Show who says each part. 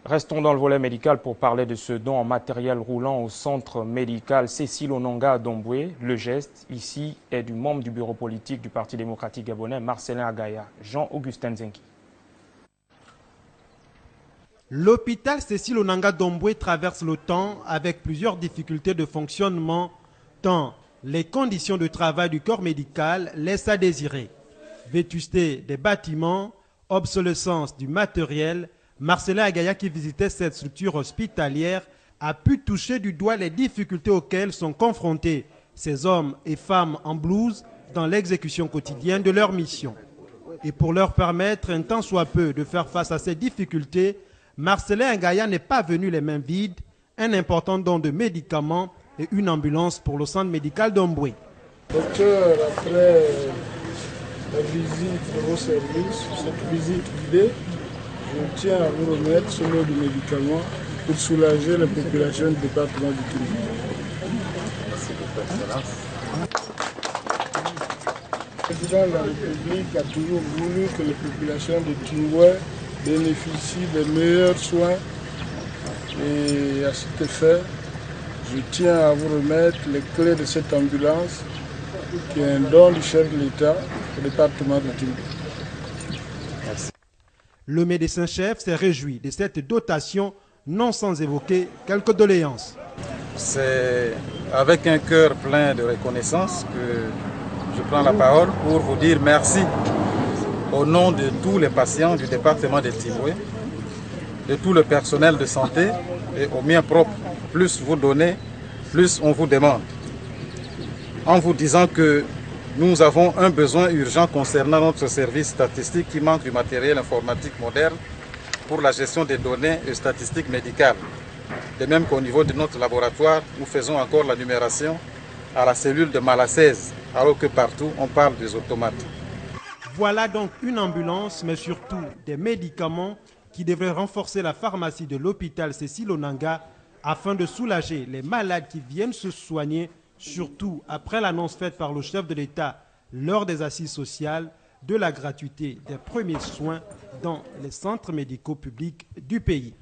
Speaker 1: Restons dans le volet médical pour parler de ce don en matériel roulant au centre médical Cécile Onanga à Domboué. Le geste, ici, est du membre du bureau politique du Parti démocratique gabonais, Marcelin Agaya, Jean-Augustin Zenki.
Speaker 2: L'hôpital Cécile Onanga Domboué traverse le temps avec plusieurs difficultés de fonctionnement, tant les conditions de travail du corps médical laissent à désirer. Vétusté des bâtiments, obsolescence du matériel, Marcelin Agaya, qui visitait cette structure hospitalière, a pu toucher du doigt les difficultés auxquelles sont confrontés ces hommes et femmes en blouse dans l'exécution quotidienne de leur mission. Et pour leur permettre un tant soit peu de faire face à ces difficultés, Marcelin Agaya n'est pas venu les mains vides, un important don de médicaments et une ambulance pour le centre médical d'Omboué.
Speaker 3: Docteur, après la visite de vos services, cette visite guidée, je tiens à vous remettre ce lot de médicaments pour soulager la population du département du Timboué.
Speaker 4: Merci beaucoup, Excellence.
Speaker 3: Le président de la République a toujours voulu que les populations de Timboué bénéficient des meilleurs soins. Et à cet effet, je tiens à vous remettre les clés de cette ambulance qui est un don du chef de l'État au département de Timboué.
Speaker 4: Merci.
Speaker 2: Le médecin-chef s'est réjoui de cette dotation, non sans évoquer quelques doléances.
Speaker 4: C'est avec un cœur plein de reconnaissance que je prends la parole pour vous dire merci au nom de tous les patients du département de Timboué, de tout le personnel de santé et au mien propre. Plus vous donnez, plus on vous demande. En vous disant que nous avons un besoin urgent concernant notre service statistique qui manque du matériel informatique moderne pour la gestion des données et statistiques médicales. De même qu'au niveau de notre laboratoire, nous faisons encore la numération à la cellule de Malassez, alors que partout on parle des automates.
Speaker 2: Voilà donc une ambulance, mais surtout des médicaments qui devraient renforcer la pharmacie de l'hôpital Cécile Onanga afin de soulager les malades qui viennent se soigner, surtout après l'annonce faite par le chef de l'État lors des assises sociales de la gratuité des premiers soins dans les centres médicaux publics du pays.